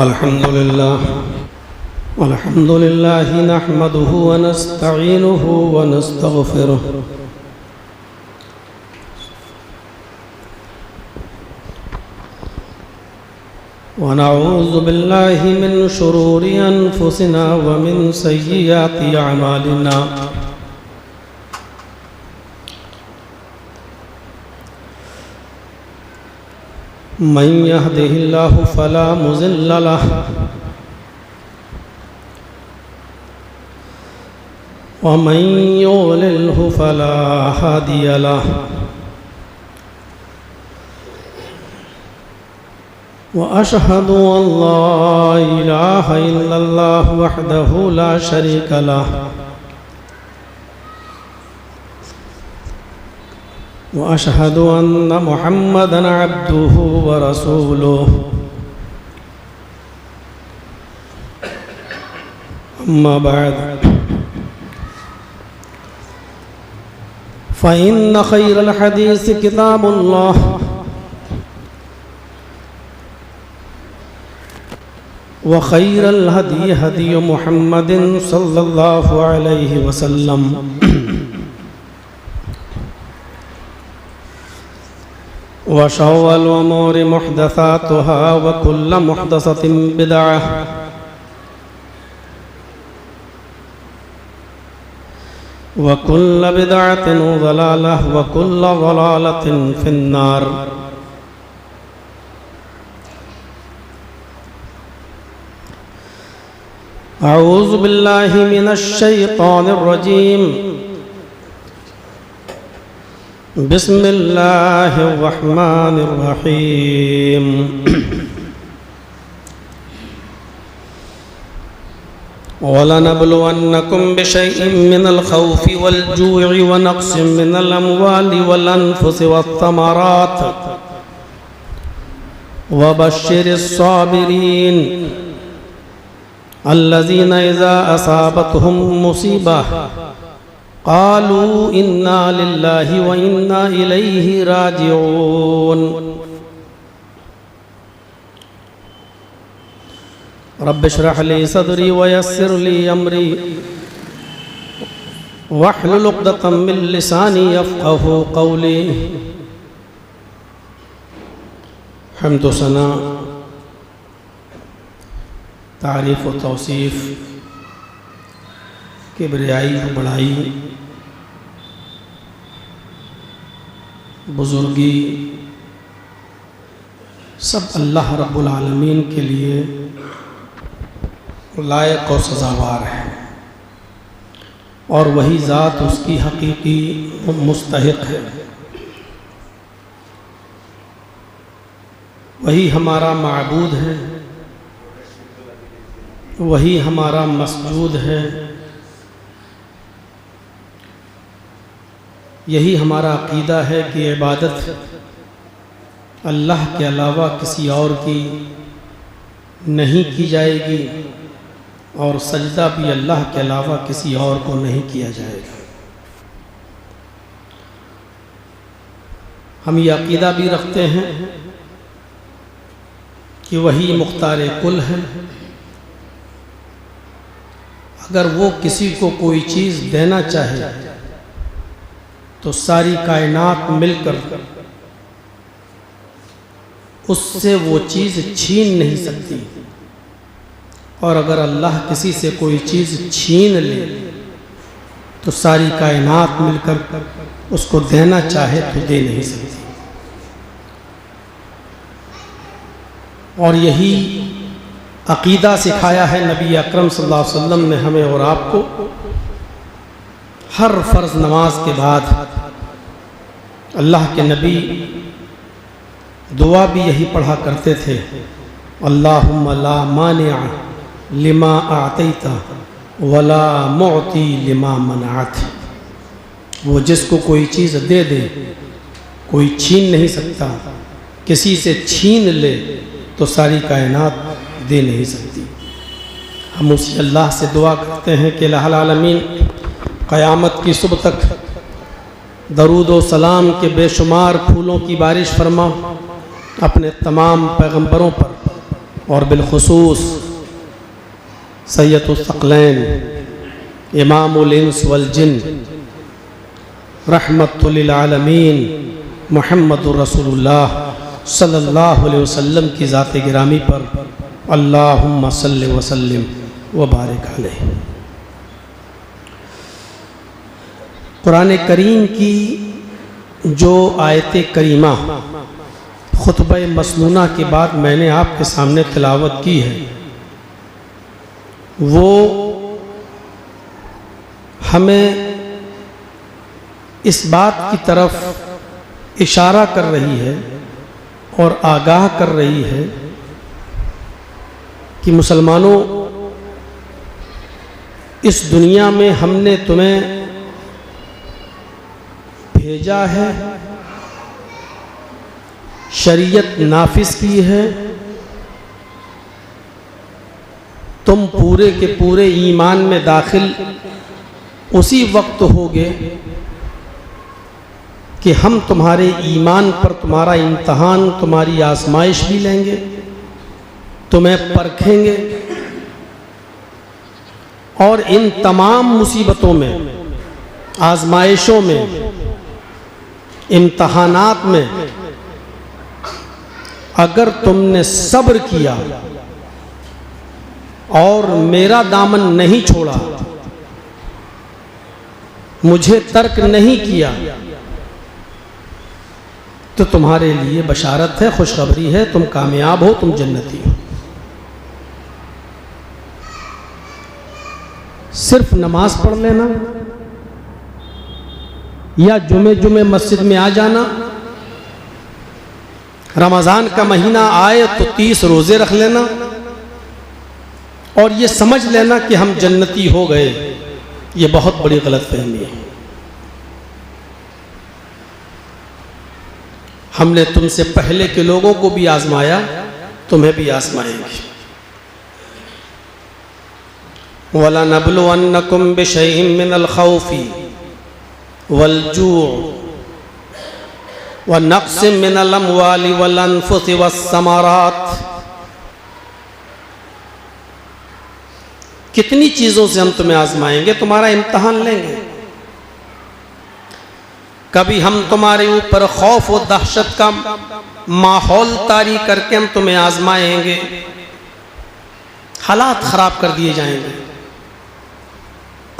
अल्हम्दुलिल्लाह नहमदुहु व नस्तईनुहु व नस्तगफिरुह व नऊज़ु बिल्लाहि मिन शुरूरि अनफुसिना व मिन सय्यिआति अमालिना मन यहदिहिल्लाहु फला मुज़िल्ल लहु व मन युज़लिल्हु फला हादिय लहु व अशहदु अन ला इलाहा इल्लल्लाह वहदहु ला शरीक लहु व अशहदु अन्न मुहम्मदन अब्दुहु व रसूलुहु अम्मा बाद फ़इन्न खैरल हदीस किताबुल्लाह व खैरल हदी हदी मुहम्मदिन सल्लल्लाहु अलैहि वसल्लम व शर्रल उमूरि मुहदसातुहा व कुल्लु मुहदसतिन बिदअह व कुल्लु बिदअतिन ज़लालह व कुल्लु ज़लालतिन फिन्नार। अऊज़ु बिल्लाहि मिनश शैतानिर रजीम। बिस्मिल्लाहिर रहमानिर रहीम। वलनब्लुवन्नकुम बिशैइन मिनल खौफि वल जू'i व नक़्सिन मिनल अम्वालि वल अनफुसि वस्समरात व बश्शिरिस साबिरीन अल्लज़ीना इज़ा असाबतहुम मुसीबह क़ालू इन्ना लिल्लाहि व इन्ना इलैहि राजिऊन। रब्बि इश्रह ली सदरी व यस्सिर ली अमरी वहलुल उक़दतम मिन लिसानी यफ़क़हू क़ौली। हम्द व सना, तारीफ़ व तौसीफ़, किबरियाई व बड़ाई, बुज़ुर्गी सब अल्लाह रब्बुल आलमीन के लिए लायक और सज़ावार है और वही ज़ात उसकी हकीकी मुस्तहिक़ है। वही हमारा माबूद है, वही हमारा मसजूद है, यही हमारा अक़ीदा है कि इबादत अल्लाह के अलावा किसी और की नहीं की जाएगी और सजदा भी अल्लाह के अलावा किसी और को नहीं किया जाएगा। हम ये अक़ीदा भी रखते हैं कि वही मुख्तार कुल है। अगर वो किसी को कोई चीज़ देना चाहे तो सारी कायनात मिलकर उससे वो चीज़ छीन नहीं सकती, और अगर अल्लाह किसी से कोई चीज़ छीन ले तो सारी कायनात मिलकर उसको देना चाहे तो दे नहीं सकती। और यही अक़ीदा सिखाया है नबी अकरम सल्लल्लाहु अलैहि वसल्लम ने हमें और आपको। हर फ़र्ज़ नमाज के बाद अल्लाह के नबी दुआ भी यही पढ़ा करते थे, अल्लाहुम्मा ला मानिअ लिमा आतैता वला मुअती लिमा मनअत। वो जिसको कोई चीज़ दे दे कोई छीन नहीं सकता, किसी से छीन ले तो सारी कायनात दे नहीं सकती। हम उसी अल्लाह से दुआ करते हैं कि इलाहुल आलमीन क़यामत की सुबह तक दरूद व सलाम के बेशुमार फूलों की बारिश फरमा अपने तमाम पैगंबरों पर और बिलखुसूस सैयदुस सक़लैन इमामुल इंस वल जिन्न रहमतुल लिल आलमीन मुहम्मदुर रसूलुल्लाह सल्लल्लाहु अलैहि वसल्लम की ज़ात गिरामी पर अल्लाहुम्मा सल्लि व सल्लिम व बारिक अलैहि। कुरान करीम की जो आयत करीमा खुतबा मसनूना के बाद मैंने आपके सामने तिलावत की है, वो हमें इस बात की तरफ इशारा कर रही है और आगाह कर रही है कि मुसलमानों, इस दुनिया में हमने तुम्हें भेजा है, शरीयत नाफिज की है, तुम पूरे के पूरे ईमान में दाखिल उसी वक्त होगे कि हम तुम्हारे ईमान पर तुम्हारा इम्तहान, तुम्हारी आजमाइश भी लेंगे, तुम्हें परखेंगे और इन तमाम मुसीबतों में, आजमाइशों में, इम्तहानात में अगर तुमने सब्र किया और मेरा दामन नहीं छोड़ा, मुझे तर्क नहीं किया, तो तुम्हारे लिए बशारत है, खुशखबरी है, तुम कामयाब हो, तुम जन्नती हो। सिर्फ नमाज पढ़ लेना या जुमे जुमे मस्जिद में आ जाना, रमज़ान का महीना आए तो 30 रोज़े रख लेना और ये समझ लेना कि हम जन्नती हो गए, ये बहुत बड़ी गलतफहमी है। हमने तुमसे पहले के लोगों को भी आजमाया, तुम्हें भी आजमाएंगे। वला नबलुवन्नकुम बिशैइन मिनल खौफि वल जूअ व नक़्सिम मिनल अम्वालि वल अनफुसि वस्समरात। कितनी चीज़ों से हम तुम्हें आजमाएंगे, तुम्हारा इम्तहान लेंगे। कभी हम तुम्हारे ऊपर खौफ और दहशत का माहौल तारी करके हम तुम्हें आजमाएंगे, हालात ख़राब कर दिए जाएंगे,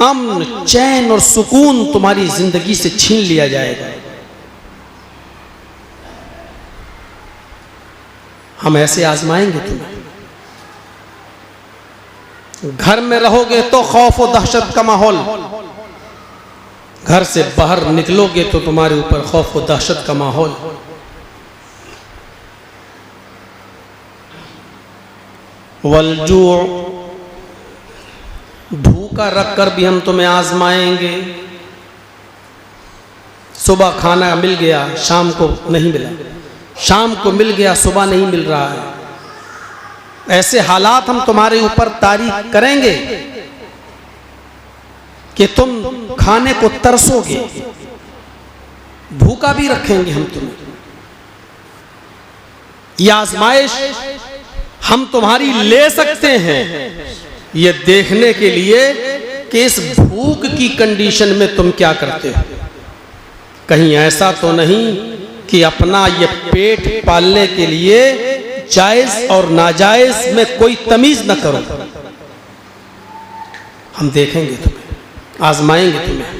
अमन, चैन और सुकून तुम्हारी ज़िंदगी से छीन लिया जाएगा। हम ऐसे आजमाएंगे तुम्हें। घर में रहोगे तो खौफ और दहशत का माहौल, घर से बाहर निकलोगे तो तुम्हारे ऊपर खौफ और दहशत का माहौल। वलजूअ, भूखा रख कर भी हम तुम्हें आजमाएंगे। सुबह खाना मिल गया, शाम को नहीं मिला, शाम को मिल गया, सुबह नहीं मिल रहा है। ऐसे हालात हम तुम्हारे ऊपर तारी करेंगे कि तुम खाने को तरसोगे, भूखा भी रखेंगे हम तुम्हें। यह आजमाइश हम तुम्हारी ले सकते हैं ये देखने के लिए कि इस भूख की कंडीशन में तुम क्या करते हो। कहीं ऐसा तो नहीं कि अपना ये पेट पालने के लिए जायज और नाजायज में कोई तमीज न करो। हम देखेंगे तुम्हें, आजमाएंगे तुम्हें।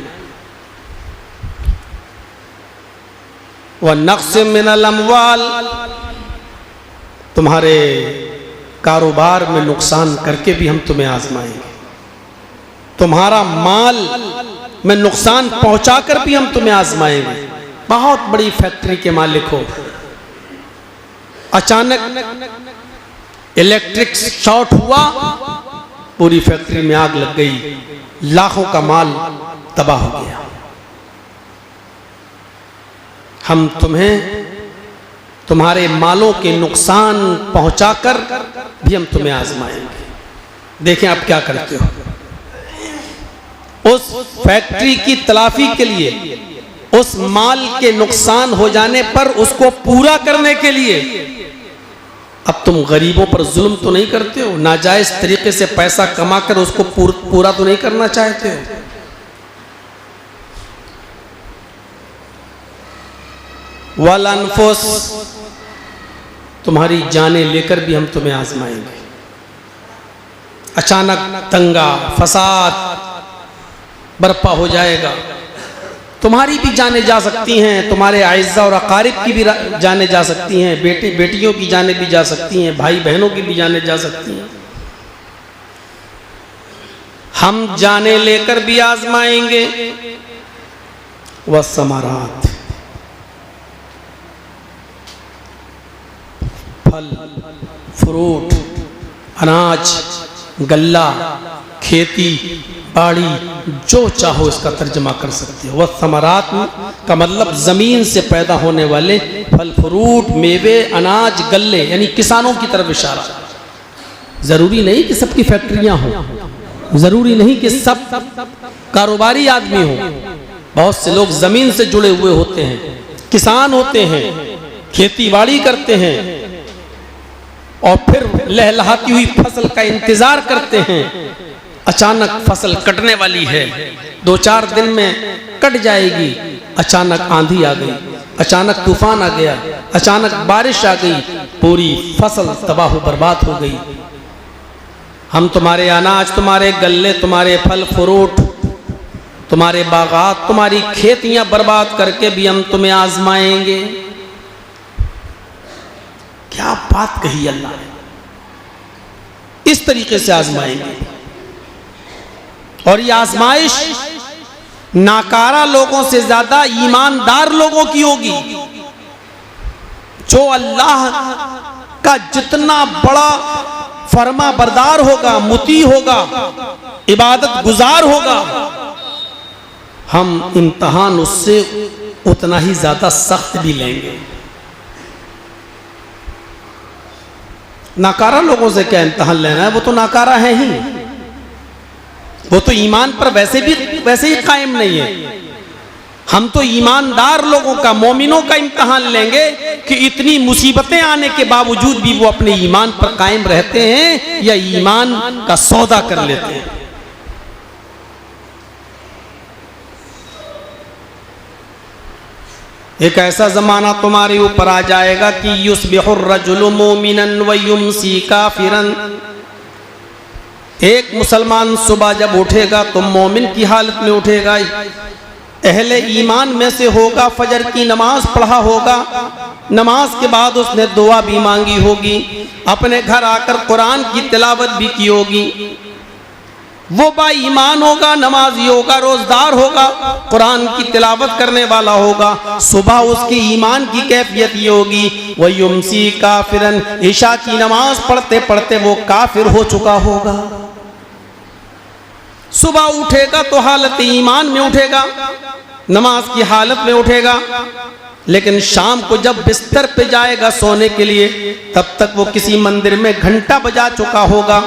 व नक़्सिम मिनल अम्वाल, तुम्हारे कारोबार में नुकसान करके भी हम तुम्हें आजमाएंगे। तुम्हारा माल में नुकसान पहुंचाकर भी हम तुम्हें आजमाएंगे। बहुत बड़ी फैक्ट्री के मालिक हो, अचानक इलेक्ट्रिक शॉर्ट हुआ, पूरी फैक्ट्री में आग लग गई, लाखों का माल तबाह हो गया। हम तुम्हें तुम्हारे मालों के नुकसान पहुंचाकर भी हम तुम्हें आजमाएंगे। देखें आप क्या करते हो। उस फैक्ट्री की तलाफी के लिए, उस माल के नुकसान हो जाने पर उसको पूरा करने के लिए अब तुम गरीबों पर जुल्म तो नहीं करते हो, नाजायज तरीके से पैसा कमा कर उसको पूरा तो नहीं करना चाहते हो। वल अनफुस, तुम्हारी जानें लेकर भी हम तुम्हें आजमाएंगे। अचानक दंगा फसाद बर्पा हो जाएगा, तुम्हारी भी जाने जा सकती हैं, तुम्हारे आइज़ा और अकारिब की भी जाने जा सकती हैं, बेटे बेटियों की जाने भी जा सकती हैं, भाई बहनों की भी जाने जा सकती हैं। हम जाने लेकर भी आजमाएंगे। वस्समरात, फल फ्रूट, अनाज, गल्ला, खेती बाड़ी, जो चाहो इसका तर्जमा कर सकते हो। वस्समरात का मतलब ज़मीन से पैदा होने वाले फल फ्रूट, मेवे, अनाज, गल्ले, यानी किसानों की तरफ इशारा। ज़रूरी नहीं कि सबकी फैक्ट्रियाँ हों, ज़रूरी नहीं कि सब कारोबारी आदमी हों। बहुत से लोग ज़मीन से जुड़े हुए होते हैं, किसान होते हैं, खेती बाड़ी करते हैं और फिर लहलहाती हुई फसल का इंतज़ार करते हैं। अचानक फसल कटने वाली है, 2-4 दिन में कट जाएगी। अचानक आंधी आ गई, अचानक तूफान आ गया, अचानक बारिश आ गई, पूरी फसल तबाह बर्बाद हो गई। हम तुम्हारे अनाज, तुम्हारे गल्ले, तुम्हारे फल फ्रूट, तुम्हारे बागात, तुम्हारी खेतियां बर्बाद करके भी हम तुम्हें आजमाएंगे। क्या बात कही अल्लाह ने, इस तरीके से आजमाएंगे। और ये आजमाइश नाकारा लोगों से ज्यादा ईमानदार लोगों की होगी। जो अल्लाह का जितना बड़ा फरमा बरदार होगा, मुती होगा, इबादत गुजार होगा, हम इम्तहान उससे उतना ही ज्यादा सख्त भी लेंगे। नाकारा लोगों से क्या इम्तहान लेना है, वो तो नाकारा है ही, वो तो ईमान पर वैसे ही कायम नहीं है। हम तो ईमानदार लोगों का, मोमिनों का इम्तहान लेंगे कि इतनी मुसीबतें आने के बावजूद भी वो अपने ईमान पर कायम रहते हैं या ईमान का सौदा कर लेते हैं। एक ऐसा जमाना तुम्हारे ऊपर आ जाएगा कि युस्बिहुर रजुलु मोमिनन व युमसी काफिरन। एक मुसलमान सुबह जब उठेगा तो मोमिन की हालत में उठेगा, अहले ईमान में से होगा, फजर की नमाज पढ़ा होगा, नमाज के बाद उसने दुआ भी मांगी होगी, अपने घर आकर कुरान की तिलावत भी की होगी। वो बाईमान होगा, नमाजी होगा, रोजदार होगा, कुरान की तिलावत करने वाला होगा। सुबह उसकी ईमान की कैफियत ये होगी, वह युमसी काफिरन, ईशा की नमाज पढ़ते पढ़ते वो काफिर हो चुका होगा। सुबह उठेगा तो हालत ईमान में उठेगा, नमाज की हालत में उठेगा, लेकिन शाम को जब बिस्तर पे जाएगा सोने के लिए, तब तक वो किसी मंदिर में घंटा बजा चुका होगा,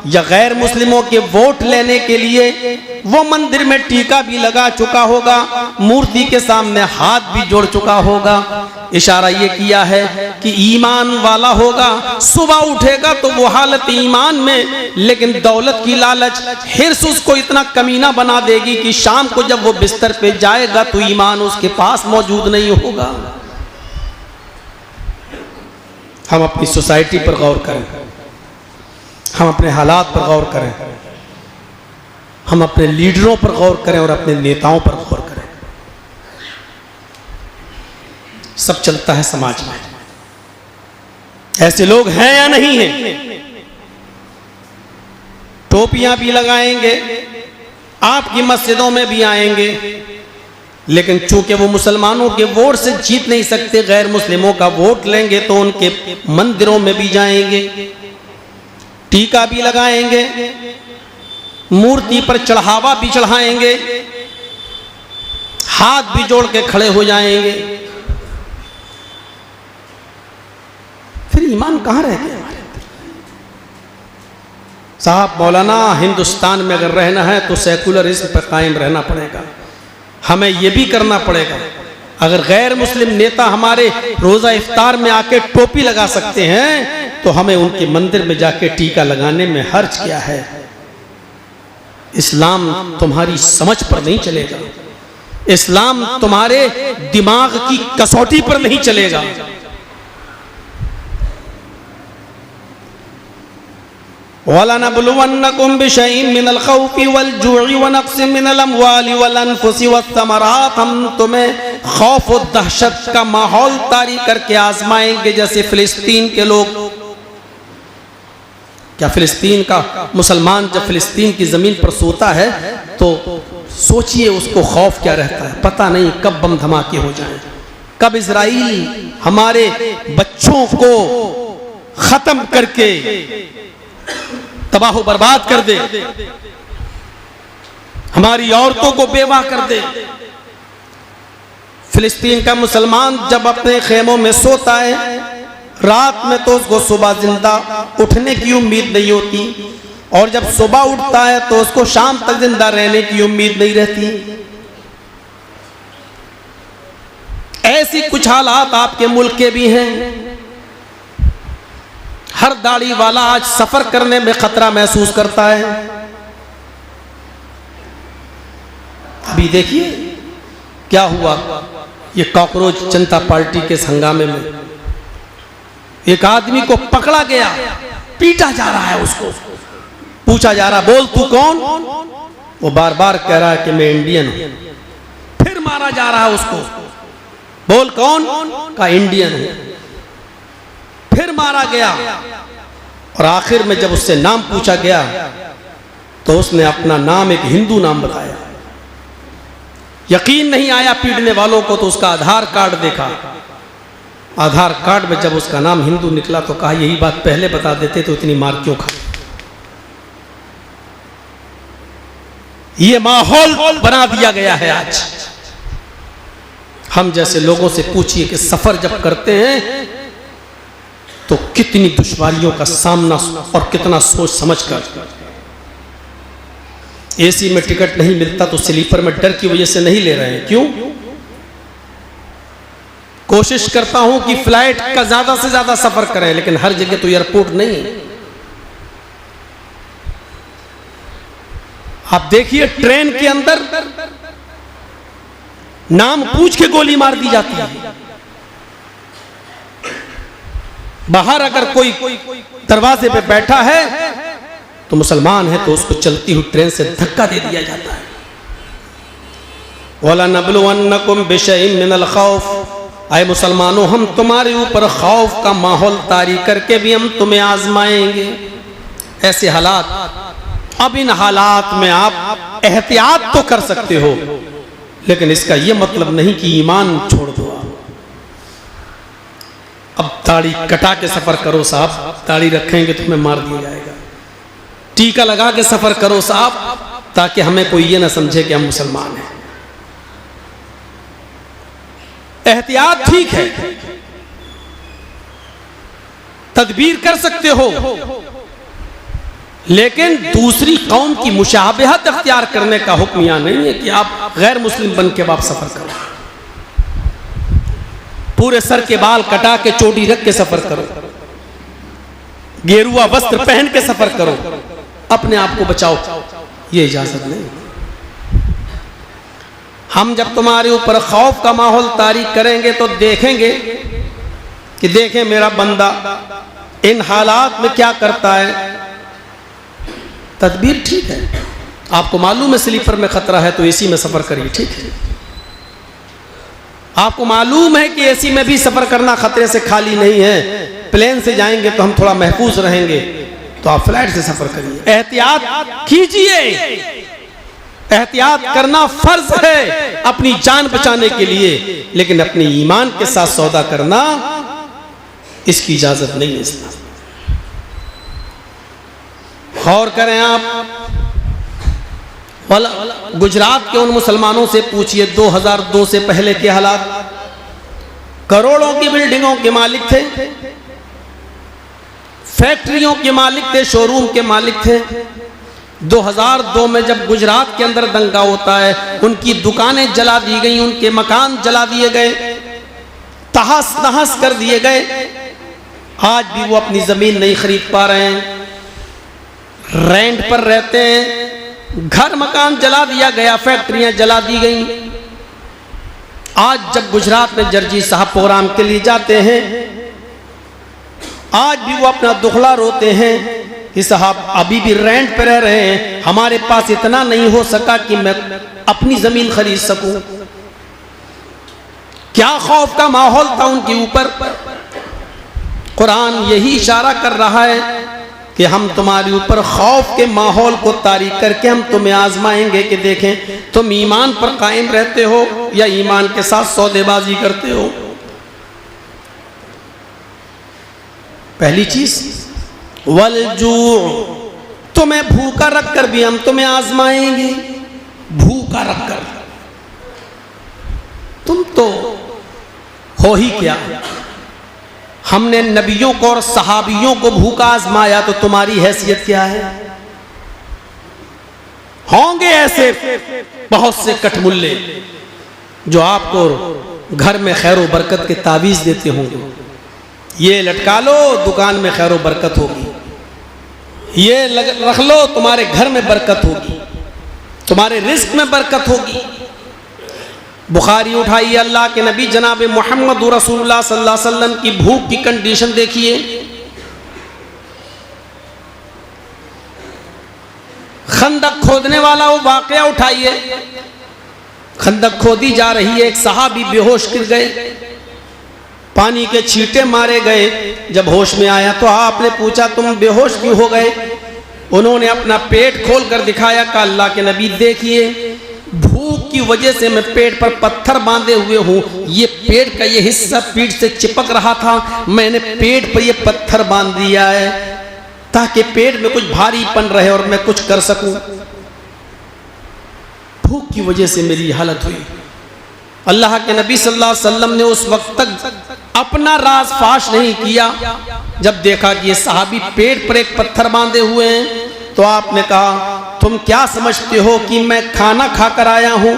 या गैर मुस्लिमों के वोट लेने के लिए वो मंदिर में टीका भी लगा चुका होगा, मूर्ति के सामने हाथ भी जोड़ चुका होगा। इशारा ये किया है कि ईमान वाला होगा, सुबह उठेगा तो वो हालत ईमान में, लेकिन दौलत की लालच, हिर्स उसको इतना कमीना बना देगी कि शाम को जब वो बिस्तर पे जाएगा तो ईमान उसके पास मौजूद नहीं होगा। हम अपनी सोसाइटी पर गौर करें, हम अपने हालात पर गौर करें, हम अपने लीडरों पर गौर करें और अपने नेताओं पर गौर करें। सब चलता है समाज में, ऐसे लोग हैं या नहीं हैं? टोपियां भी लगाएंगे, आपकी मस्जिदों में भी आएंगे, लेकिन चूंकि वो मुसलमानों के वोट से जीत नहीं सकते, गैर मुस्लिमों का वोट लेंगे तो उनके मंदिरों में भी जाएंगे, टीका भी लगाएंगे, मूर्ति पर चढ़ावा भी चढ़ाएंगे, हाथ भी जोड़ के खड़े हो जाएंगे। फिर ईमान कहां रह गया हमारे अंदर? साहब मौलाना, हिंदुस्तान में अगर रहना है तो सेकुलरिज्म पर कायम रहना पड़ेगा, हमें यह भी करना पड़ेगा। अगर गैर मुस्लिम नेता हमारे रोजा इफ्तार में आके टोपी लगा सकते हैं तो हमें उनके मंदिर में जाके टीका लगाने में हर्ज क्या है। इस्लाम तुम्हारी समझ पर नहीं चलेगा, इस्लाम तुम्हारे दिमाग की कसौटी पर नहीं चलेगा। वलनबलुवन्नकुम बिशैइन मिनल खौफि वल जु'i व नक्सिन मिनल अमवालि वल अनफुसि वस्समरात, हम तुम्हें खौफ और दहशत का माहौल तारी करके आजमाएंगे। जैसे फिलिस्तीन के लोग, क्या फिलिस्तीन का मुसलमान जब फिलिस्तीन की ज़मीन पर सोता है तो सोचिए उसको खौफ क्या रहता है। पता नहीं कब बम धमाके हो जाएं, कब इजराइल हमारे बच्चों को ख़त्म करके तबाह बर्बाद कर दे, हमारी औरतों को बेवा कर दे। फिलिस्तीन का मुसलमान जब अपने खेमों में सोता है, रात में तो उसको सुबह जिंदा उठने की उम्मीद नहीं होती, और जब सुबह उठता है तो उसको शाम तक जिंदा रहने की उम्मीद नहीं रहती। ऐसी कुछ हालात आपके मुल्क के भी हैं। हर दाढ़ी वाला आज सफर करने में खतरा महसूस करता है। अभी देखिए क्या हुआ, ये कॉकरोच जनता पार्टी के हंगामे में एक आदमी को पकड़ा गया, पीटा जा रहा है, उसको पूछा जा रहा बोल तू कौन, वो बार बार कह रहा है कि मैं इंडियन हूं। फिर मारा जा रहा है उसको, बोल कौन, का इंडियन हूं। फिर मारा गया, और आखिर में जब उससे नाम पूछा गया तो उसने अपना नाम एक हिंदू नाम बताया। यकीन नहीं आया पीटने वालों को, तो उसका आधार कार्ड देखा, आधार कार्ड में जब उसका नाम हिंदू निकला तो कहा यही बात पहले बता देते तो इतनी मार क्यों खा। ये माहौल बना दिया गया है आज। हम जैसे लोगों से पूछिए कि सफर जब करते हैं तो कितनी दुश्वारियों का सामना और कितना सोच समझ कर। एसी में टिकट नहीं मिलता तो स्लीपर में डर की वजह से नहीं ले रहे हैं, क्यों? कोशिश करता हूं कि फ्लाइट का ज्यादा से ज्यादा सफर करें, लेकिन हर जगह तो एयरपोर्ट नहीं है। आप देखिए ट्रेन के अंदर नाम पूछ के गोली मार दी जाती है। बाहर अगर कोई दरवाजे पे बैठा है तो मुसलमान है तो उसको चलती हुई ट्रेन से धक्का दे दिया जाता है। वलनबलुवन्नकुम बिशैइन मिनल खौफ, आए मुसलमानों हम तुम्हारे ऊपर खौफ का माहौल तारी करके भी हम तुम्हें आजमाएंगे। ऐसे हालात, अब इन हालात में आप एहतियात तो कर सकते हो, लेकिन इसका यह मतलब नहीं कि ईमान छोड़ दो। अब दाढ़ी कटा के सफर करो साहब, दाढ़ी रखेंगे तो हमें मार दिया जाएगा। टीका लगा के सफर करो साहब, ताकि हमें कोई ये ना समझे कि हम मुसलमान हैं। एहतियात ठीक है, तदबीर कर सकते हो, लेकिन दूसरी कौम की मुशाबहत अख्तियार करने का हुक्म यहां नहीं है कि आप गैर मुस्लिम बन के आप सफर करो। पूरे सर के बाल कटा के चोटी रख के सफर करो, गेरुआ वस्त्र पहन के सफर करो, अपने आप को बचाओ, ये इजाजत नहीं। हम जब तुम्हारे ऊपर खौफ का माहौल तारी करेंगे तो देखेंगे कि देखें मेरा बंदा इन हालात में क्या करता है। तदबीर ठीक है, आपको मालूम है स्लीपर में खतरा है तो एसी में सफर करिए, ठीक है। आपको मालूम है कि एसी में भी सफर करना खतरे से खाली नहीं है, प्लेन से जाएंगे तो हम थोड़ा महफूज रहेंगे, तो आप फ्लाइट से सफर करिए। एहतियात कीजिए, एहतियात करना फर्ज है अपनी जान बचाने के लिए, लेकिन अपने ईमान के साथ सौदा करना इसकी इजाजत नहीं है इस्लाम। गौर करें आप, गुजरात के उन मुसलमानों से पूछिए 2002 से पहले के हालात। करोड़ों की बिल्डिंगों के मालिक थे, फैक्ट्रियों के मालिक थे, शोरूम के मालिक थे। 2002 में जब गुजरात के अंदर दंगा होता है, उनकी दुकानें जला दी गई, उनके मकान जला दिए गए, तहस नहस कर दिए गए। आज भी वो अपनी ज़मीन नहीं खरीद पा रहे हैं, रेंट पर रहते हैं, घर मकान जला दिया गया, फैक्ट्रियां जला दी गई। आज जब गुजरात में जर्जी साहब प्रोग्राम के लिए जाते हैं, आज भी वो अपना दुखला रोते हैं कि साहब अभी भी रेंट पर रह रहे हैं, हमारे पास इतना नहीं हो सका कि मैं अपनी ज़मीन खरीद सकूं। क्या खौफ का माहौल था उनके ऊपर। कुरान यही इशारा कर रहा है कि हम तुम्हारे ऊपर खौफ के माहौल को तारी करके हम तुम्हें आजमाएंगे कि देखें तुम ईमान पर कायम रहते हो या ईमान के साथ सौदेबाजी करते हो। पहली चीज वलजू, तुम्हें भूखा रखकर भी हम तुम्हें आजमाएंगे। भूखा रखकर तुम तो हो ही क्या। हमने नबियों को और सहाबियों को भूखा आजमाया तो तुम्हारी हैसियत क्या है। होंगे ऐसे बहुत से कटमुल्ले जो आपको घर में खैर व बरकत के तावीज देते होंगे, ये लटका लो दुकान में खैर व बरकत होगी, ये रख लो तुम्हारे घर में बरकत होगी, तुम्हारे रिस्क में बरकत होगी। बुखारी उठाइए, अल्लाह के नबी जनाब मोहम्मद रसूलुल्लाह सल्लल्लाहु अलैहि वसल्लम की भूख की कंडीशन देखिए। खंदक खोदने वाला वो वाकया उठाइए। खंदक खोदी जा रही है, एक सहाबी बेहोश गिर गए, पानी के छींटे मारे गए। जब होश में आया तो आपने पूछा तुम बेहोश क्यों हो गए। उन्होंने अपना पेट खोल कर दिखाया। कहा अल्लाह के नबी देखिए, भूख की वजह से मैं पेट पर पत्थर बांधे हुए हूँ, ये पेट का ये हिस्सा पीठ से चिपक रहा था, मैंने पेट पर ये पत्थर बांध दिया है ताकि पेट में कुछ भारीपन रहे और मैं कुछ कर सकूं। भूख की वजह से मेरी हालत हुई। अल्लाह के नबी सल्लल्लाहु अलैहि वसल्लम ने उस वक्त तक अपना राज फाश नहीं किया। जब देखा कि ये सहाबी पेट पर एक पत्थर बांधे हुए हैं तो आपने कहा तुम क्या समझते हो कि मैं खाना खाकर आया हूँ,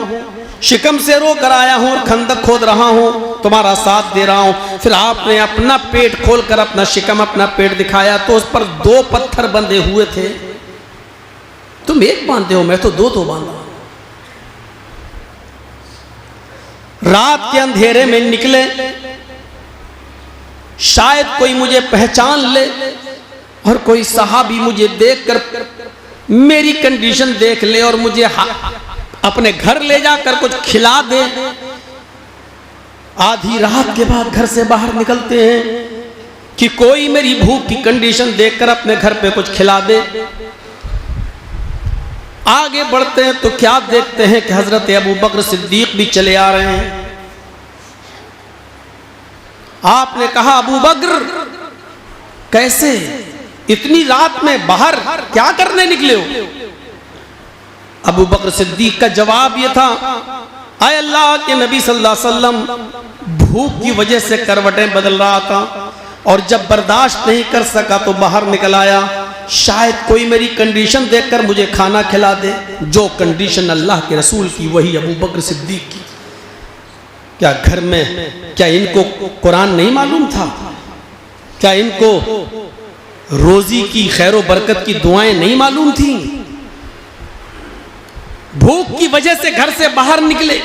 शिकम से रो कर आया हूँ और खंदक खोद रहा हूँ, तुम्हारा साथ दे रहा हूँ। फिर आपने अपना पेट खोलकर अपना शिकम अपना पेट दिखाया तो उस पर 2 पत्थर बंधे हुए थे। तुम एक बांधते हो, मैं तो 2 बांधा। रात के अंधेरे में निकले, शायद कोई मुझे पहचान ले और कोई सहाबी मुझे देखकर मेरी कंडीशन देख ले और मुझे अपने घर ले जाकर कुछ खिला दे। आधी रात के बाद घर से बाहर निकलते हैं कि कोई मेरी भूख की कंडीशन देखकर अपने घर पे कुछ खिला दे। आगे बढ़ते हैं तो क्या देखते हैं कि हजरत अबू बकर सिद्दीक भी चले आ रहे हैं। आपने कहा अबू बकर कैसे इतनी रात में बाहर क्या करने निकले हो। अबू बकर सिद्दीक का जवाब यह था, आए अल्लाह के नबी सल्लल्लाहु अलैहि वसल्लम, भूख की वजह से करवटें बदल रहा था और जब बर्दाश्त नहीं कर सका तो बाहर निकल आया, शायद कोई मेरी कंडीशन देखकर मुझे खाना खिला दे। जो कंडीशन अल्लाह के रसूल की वही अबू बकर सिद्दीक की। क्या घर में क्या इनको कुरान नहीं मालूम था? क्या इनको रोजी की खैर व बरकत की दुआएं नहीं मालूम थी? भूख की वजह से घर से बाहर निकले।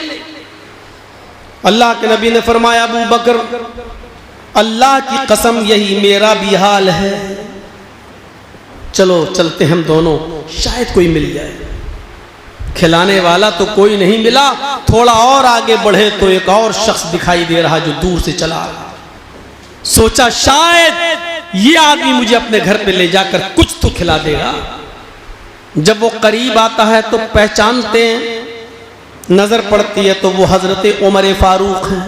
अल्लाह के नबी ने फरमाया अबू बकर अल्लाह की कसम यही मेरा भी हाल है, चलो चलते हम दोनों, शायद कोई मिल जाए। खिलाने वाला तो कोई नहीं मिला। थोड़ा और आगे बढ़े तो एक और शख्स दिखाई दे रहा जो दूर से चला रहा। सोचा शायद ये आदमी मुझे अपने घर पे ले जाकर कुछ तो खिला देगा। जब वो करीब आता है तो पहचानते हैं, नजर पड़ती है तो वो हजरत उमर फारूक है।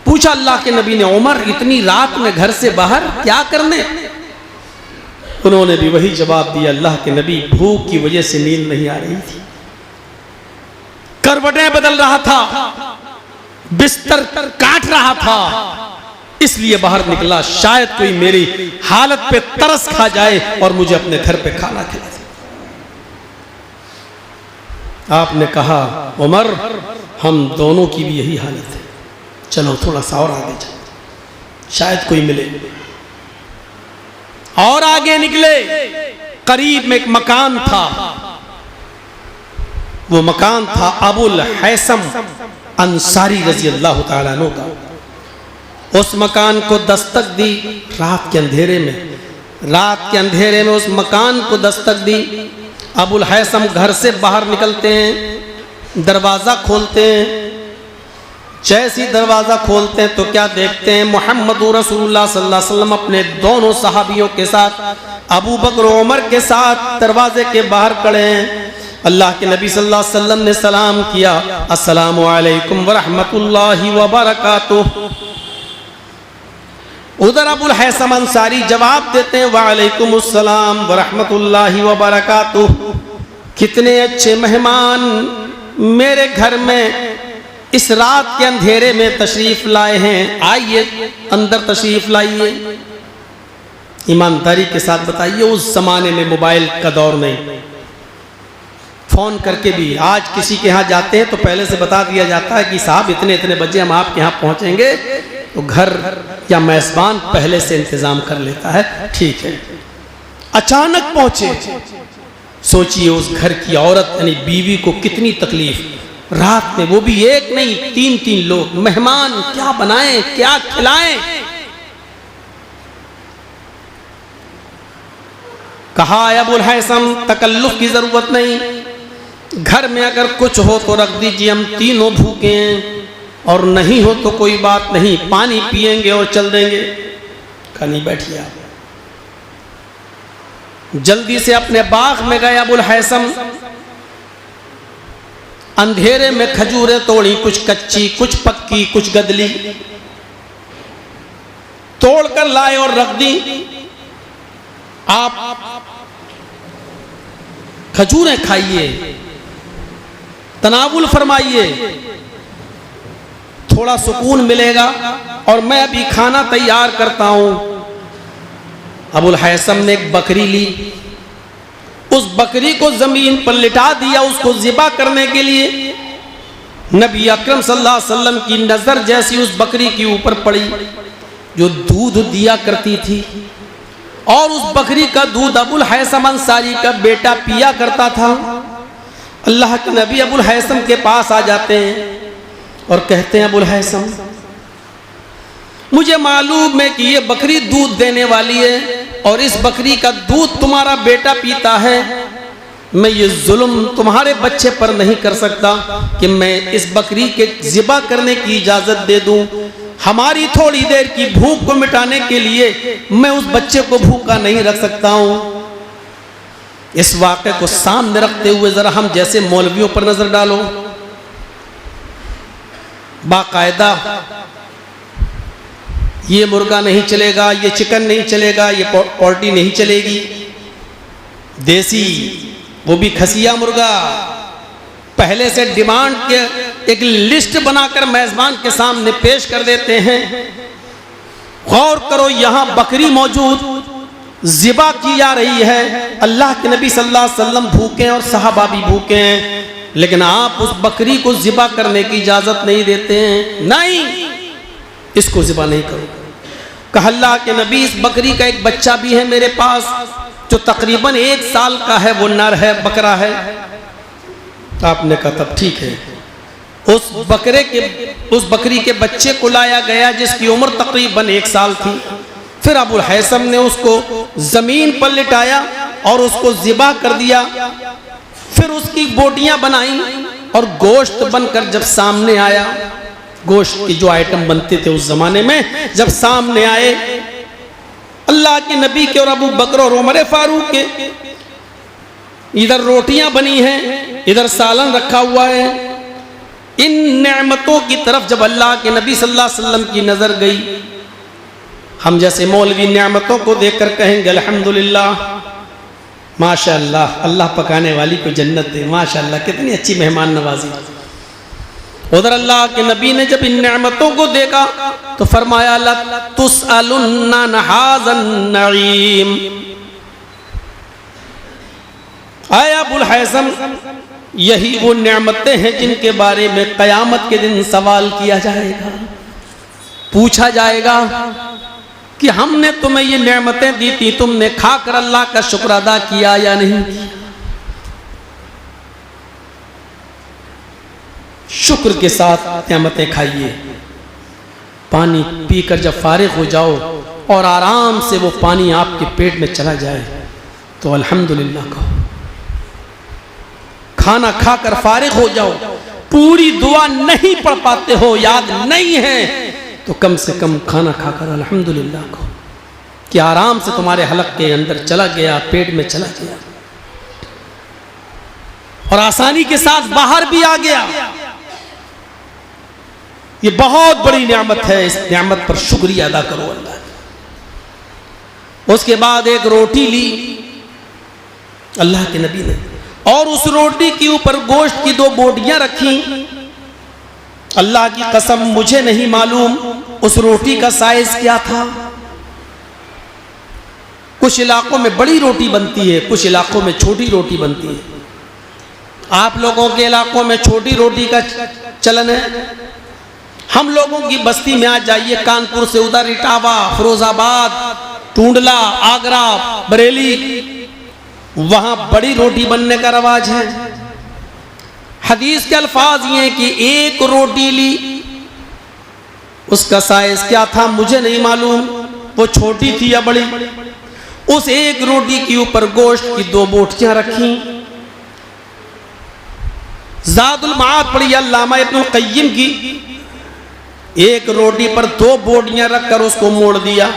पूछा अल्लाह के नबी ने, उमर इतनी रात में घर से बाहर क्या करने? उन्होंने भी वही जवाब दिया, अल्लाह के नबी भूख की वजह से नींद नहीं आ रही थी, करवटें बदल रहा था, बिस्तर काट रहा था, इसलिए बाहर निकला। शायद कोई मेरी हालत पे तरस खा जाए और मुझे अपने घर पे खाना खिला दे। आपने कहा उमर हम दोनों की भी यही हालत है, चलो थोड़ा सा और आगे चलो। शायद कोई मिले। और आगे निकले, करीब में एक मकान था, वो मकान था अबुल हैसम अंसारी रजी अल्लाह तआला अन्हु का। उस मकान को दस्तक दी रात के अंधेरे में, रात के अंधेरे में उस मकान को दस्तक दी। अबुल हैसम घर से बाहर निकलते हैं, दरवाज़ा खोलते हैं। जैसे ही दरवाज़ा खोलते हैं तो क्या देखते हैं, मोहम्मद रसूलुल्लाह सल्लल्लाहु अलैहि वसल्लम अपने दोनों सहाबियों के साथ, अबू बकर उमर के साथ दरवाजे के बाहर खड़े हैं। अल्लाह के नबी सल्लल्लाहु अलैहि वसल्लम ने सलाम किया, अस्सलामु अलैकुम व रहमतुल्लाहि व बरकातुहू। उधर अबुल हैसम अंसारी जवाब देते हैं, वालेकुम अस्सलाम व रहमतुल्लाहि व बरकातुहू। कितने अच्छे मेहमान मेरे घर में इस रात के अंधेरे में तशरीफ लाए हैं, आइए अंदर तशरीफ लाइए। ईमानदारी के साथ बताइए, उस जमाने में मोबाइल का दौर नहीं, फोन करके भी आज किसी के यहाँ जाते हैं तो पहले से बता दिया जाता है कि साहब इतने इतने बजे हम आपके यहाँ पहुँचेंगे, तो घर या मेज़बान पहले से इंतजाम कर लेता है, ठीक है। अचानक पहुंचे, सोचिए उस घर की औरत यानी बीवी को कितनी तकलीफ, रात में, वो भी एक नहीं 3-3 लोग मेहमान, क्या बनाएं क्या खिलाएं। कहा अबुल हैसम तकल्लुफ की जरूरत नहीं, घर में अगर कुछ हो तो रख दीजिए, हम तीनों भूखे हैं, और नहीं हो तो कोई बात नहीं, पानी पिएंगे और चल देंगे। कहीं बैठिए आप। जल्दी से अपने बाग में गए अबुल हैसम, अंधेरे में खजूरें तोड़ी, कुछ कच्ची कुछ पक्की कुछ गदली, तोड़कर लाए और रख दी। आप खजूरें खाइए, तनावुल फरमाइए, थोड़ा सुकून मिलेगा, और मैं अभी खाना तैयार करता हूं। अबुल हैसम ने एक बकरी ली, उस बकरी को जमीन पर लिटा दिया उसको ज़िबा करने के लिए। नबी अकरम सल्लल्लाहु अलैहि वसल्लम की नजर जैसी उस बकरी के ऊपर पड़ी जो दूध दिया करती थी, और उस बकरी का दूध अबुल हैसम अंसारी का बेटा पिया करता था। अल्लाह के नबी अबुल हैसम के पास आ जाते हैं और कहते हैं, अबुल हैसम मुझे मालूम है कि ये बकरी दूध देने वाली है और इस बकरी का दूध तुम्हारा बेटा पीता है, मैं ये जुल्म तुम्हारे बच्चे पर नहीं कर सकता कि मैं इस बकरी के ज़िबा करने की इजाज़त दे दूं। हमारी थोड़ी देर की भूख को मिटाने के लिए मैं उस बच्चे को भूखा नहीं रख सकता हूं। इस वाक़े को सामने रखते हुए ज़रा हम जैसे मौलवियों पर नज़र डालो, बाकायदा ये मुर्गा नहीं चलेगा, ये चिकन नहीं चलेगा, ये पोल्ट्री नहीं चलेगी, देसी वो भी खसिया मुर्गा, पहले से डिमांड के एक लिस्ट बनाकर मेज़बान के सामने पेश कर देते हैं। गौर करो, यहाँ बकरी मौजूद, ज़िबा की जा रही है, अल्लाह के नबी सल्लल्लाहु अलैहि वसल्लम भूखे हैं और सहाबा भी भूखे हैं, लेकिन आप उस बकरी को ज़िबा करने की इजाज़त नहीं देते हैं। नहीं, इसको ज़िबा नहीं करो। कहा अल्लाह के नबी, इस बकरी का एक बच्चा भी है मेरे पास जो तकरीबन 1 साल का है, वो नर है, बकरा है। आपने कहा तब ठीक है। उस बकरी के बच्चे को लाया गया जिसकी उम्र तकरीबन 1 साल थी। फिर अबुल हैसम ने उसको जमीन पर लिटाया और उसको ज़िबा कर दिया। फिर उसकी बोटियां बनाई और गोश्त बनकर जब सामने आया, गोश्त की जो आइटम बनते थे उस जमाने में, जब सामने आए, अल्लाह के नबी के और अबू बकर और उमर फारूक के, इधर रोटियां बनी हैं, इधर सालन रखा हुआ है। इन नेमतों की तरफ जब अल्लाह के नबी सल्लल्लाहु अलैहि वसल्लम की नजर गई, हम जैसे मौलवी नेमतों को देखकर कहेंगे अल्हम्दुलिल्लाह, माशाअल्लाह, अल्लाह पकाने वाली को जन्नत दे, माशाअल्लाह कितनी अच्छी मेहमान नवाजी। उधर अल्लाह के नबी ने जब इन नेमतों को देखा तो फरमाया ला तुसअलुन्ना नहाज़न नईम, आय अबुल हैसम, यही वो नेमतें हैं जिनके बारे में क़यामत के दिन सवाल किया जाएगा। पूछा जाएगा कि हमने तुम्हें ये नेमतें दी थी, तुमने खाकर अल्लाह का शुक्र अदा किया या नहीं किया? शुक्र के साथ नेमतें खाइए। पानी पीकर जब फारिग हो जाओ और आराम से वो पानी आपके पेट में चला जाए तो अल्हम्दुलिल्लाह कहो। खाना खाकर फारिग हो जाओ, पूरी दुआ नहीं पढ़ पाते हो, याद नहीं है, तो कम से कम खाना खाकर अल्हम्दुलिल्लाह कहो कि आराम से तुम्हारे हलक के अंदर चला गया, पेट में चला गया और आसानी के साथ बाहर भी आ गया। ये बहुत बड़ी नेमत है, इस नेमत पर शुक्रिया अदा करो अल्लाह का। उसके बाद एक रोटी ली अल्लाह के नबी ने और उस रोटी के ऊपर गोश्त की 2 बोटियां रखी। अल्लाह की कसम मुझे नहीं मालूम उस रोटी का साइज क्या था। कुछ इलाकों में बड़ी रोटी बनती है, कुछ इलाकों में छोटी रोटी बनती है। आप लोगों के इलाकों में छोटी रोटी का चलन है। हम लोगों की बस्ती में आ जाइए, कानपुर से उधर इटावा, फिरोजाबाद, टूंडला, आगरा, बरेली, वहां बड़ी रोटी बनने का रवाज है। हदीस के अल्फाज ये कि एक रोटी ली, उसका साइज क्या था मुझे नहीं मालूम, वो छोटी थी या बड़ी। उस एक रोटी के ऊपर गोश्त की 2 बोटियां रखी। ज़ादुल माद पढ़ी अल्लामा इब्नुल क़य्यिम की। एक रोटी पर 2 बोटियां रखकर उसको मोड़ दिया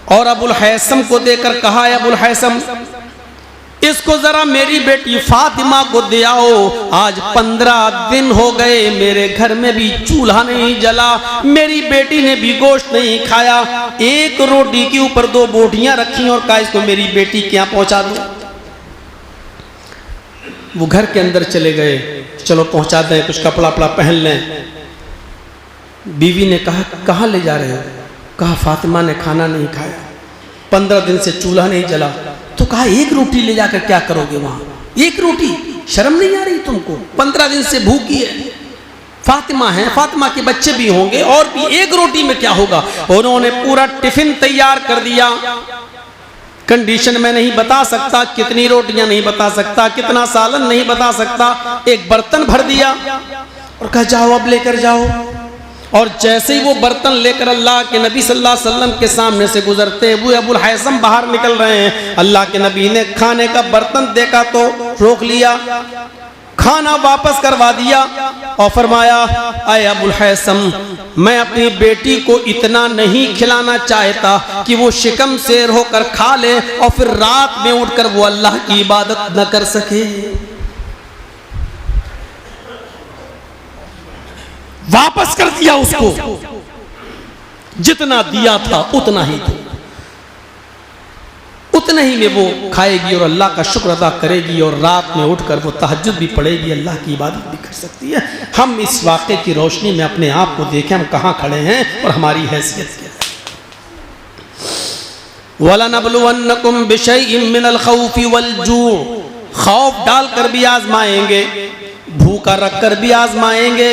और अबुल हैसम को देकर कहा, अबुल हैसम इसको जरा मेरी बेटी फातिमा को दे आओ, आज 15 दिन हो गए मेरे घर में भी चूल्हा नहीं जला, मेरी बेटी ने भी गोश्त नहीं खाया। एक रोटी के ऊपर 2 बोटियां रखी और कहा इसको मेरी बेटी के यहाँ पहुंचा दो। वो घर के अंदर चले गए, चलो पहुंचा दें, कुछ कपड़ा वपड़ा पहन लें। बीवी ने कहा कहाँ ले जा रहे हो? कहा फातिमा ने खाना नहीं खाया, 15 दिन से चूल्हा नहीं जला। तो कहा एक रोटी ले जाकर क्या करोगे वहां? एक रोटी, शर्म नहीं आ रही तुमको? 15 दिन से भूखी है, फातिमा है, फातिमा के बच्चे भी होंगे और भी, एक रोटी में क्या होगा? उन्होंने पूरा टिफिन तैयार कर दिया। कंडीशन में नहीं बता सकता, कितनी रोटियां नहीं बता सकता, कितना सालन नहीं बता सकता, एक बर्तन भर दिया और कहा जाओ अब लेकर जाओ। और जैसे ही वो बर्तन लेकर अल्लाह के नबी सल्लल्लाहु अलैहि वसल्लम के सामने से गुजरते हुए अबुल हैसम बाहर निकल रहे हैं। अल्लाह के नबी ने खाने का बर्तन देखा तो रोक लिया, खाना वापस करवा दिया और फरमाया, आए अबुल हैसम, मैं अपनी बेटी को इतना नहीं खिलाना चाहता कि वो शिकम शेर होकर खा ले और फिर रात में उठकर वो अल्लाह की इबादत न कर सके। वापस कर दिया उसको, जितना दिया था उतना ही दो, उतने ही में वो खाएगी और अल्लाह का शुक्र अदा करेगी और रात में उठकर वो तहज्जुद भी पढ़ेगी, अल्लाह की इबादत भी कर सकती है। हम इस वाक़े की रोशनी में अपने आप को देखें, हम कहाँ खड़े हैं और हमारी हैसियत क्या है। वलनब्लुवन्नकुम बिशैइन मिनल खौफि वल जू', खौफ डालकर भी आजमाएंगे, भूखा रखकर भी आजमाएंगे।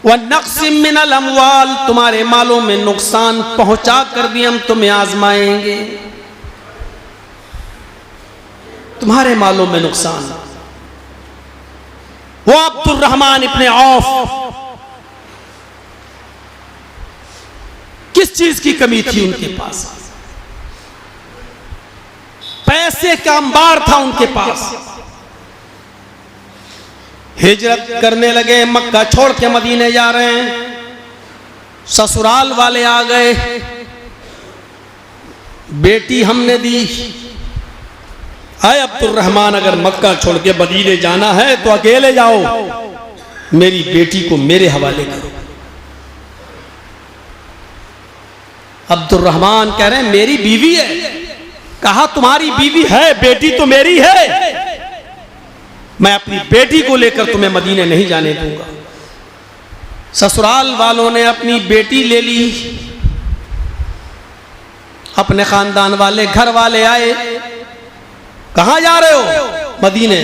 वनक़्सिम मिनल अमवाल, तुम्हारे मालों में नुकसान पहुंचा कर भी हम तुम्हें आजमाएंगे। तुम्हारे मालों में नुकसान। वो अब्दुर्रहमान इब्ने औफ, किस चीज की कमी थी उनके पास? पैसे का अंबार था उनके पास। हिजरत करने लगे, मक्का छोड़ के मदीने जा रहे हैं, ससुराल वाले आ गए, बेटी हमने दी। आए अब्दुर्रहमान, अगर मक्का छोड़ के मदीने जाना है तो अकेले जाओ, मेरी बेटी को मेरे हवाले करो। अब्दुर्रहमान कह रहे हैं मेरी बीवी है। कहा तुम्हारी बीवी है, बेटी तो मेरी है, मैं अपनी बेटी को लेकर तुम्हें मदीने नहीं जाने दूंगा। ससुराल वालों ने अपनी बेटी ले ली, अपने खानदान वाले घर वाले आए, कहां जा रहे हो? मदीने।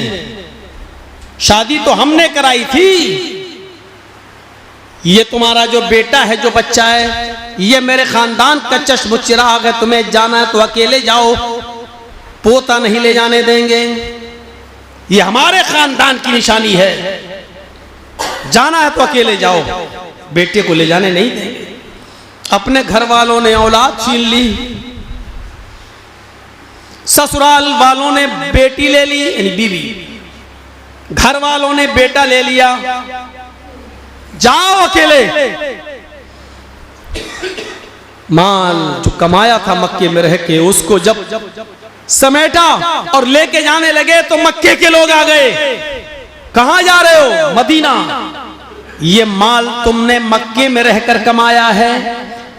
शादी तो हमने कराई थी, ये तुम्हारा जो बेटा है, जो बच्चा है, ये मेरे खानदान का चश्म चिराग है, तुम्हें जाना है तो अकेले जाओ, पोता नहीं ले जाने देंगे। ये हमारे खानदान की निशानी है, जाना है तो अकेले जाओ, बेटे को ले जाने नहीं देंगे। अपने घर वालों ने औलाद छीन ली, ससुराल वालों ने बेटी ले ली, यानी बीवी, घर वालों ने बेटा ले लिया, जाओ अकेले। माल जो कमाया था मक्के में रह के, उसको जब समेटा और लेके जाने लगे तो मक्के के लोग आ गए। कहां जा रहे हो? मदीना। ये माल तुमने मक्के में रहकर कमाया है,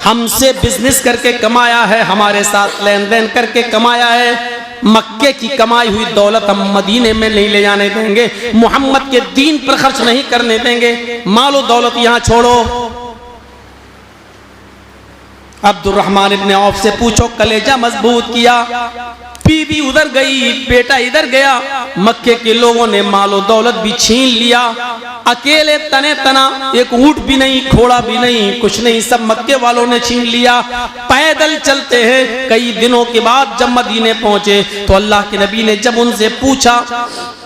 हमसे बिजनेस करके कमाया है, हमारे साथ लेन देन करके कमाया है। मक्के की कमाई हुई दौलत हम मदीने में नहीं ले जाने देंगे, मोहम्मद के दीन पर खर्च नहीं करने देंगे। मालो दौलत यहां छोड़ो। अब्दुर्रहमान इब्ने औफ से पूछो, कलेजा मजबूत किया। बीवी उधर गई, बेटा इधर गया, मक्के के लोगों ने मालो दौलत भी छीन लिया। अकेले तने तना, एक ऊंट भी नहीं, घोड़ा भी नहीं, कुछ नहीं, सब मक्के वालों ने छीन लिया। पैदल चलते हैं। कई दिनों के बाद जब मदीने पहुंचे तो अल्लाह के नबी ने जब उनसे पूछा,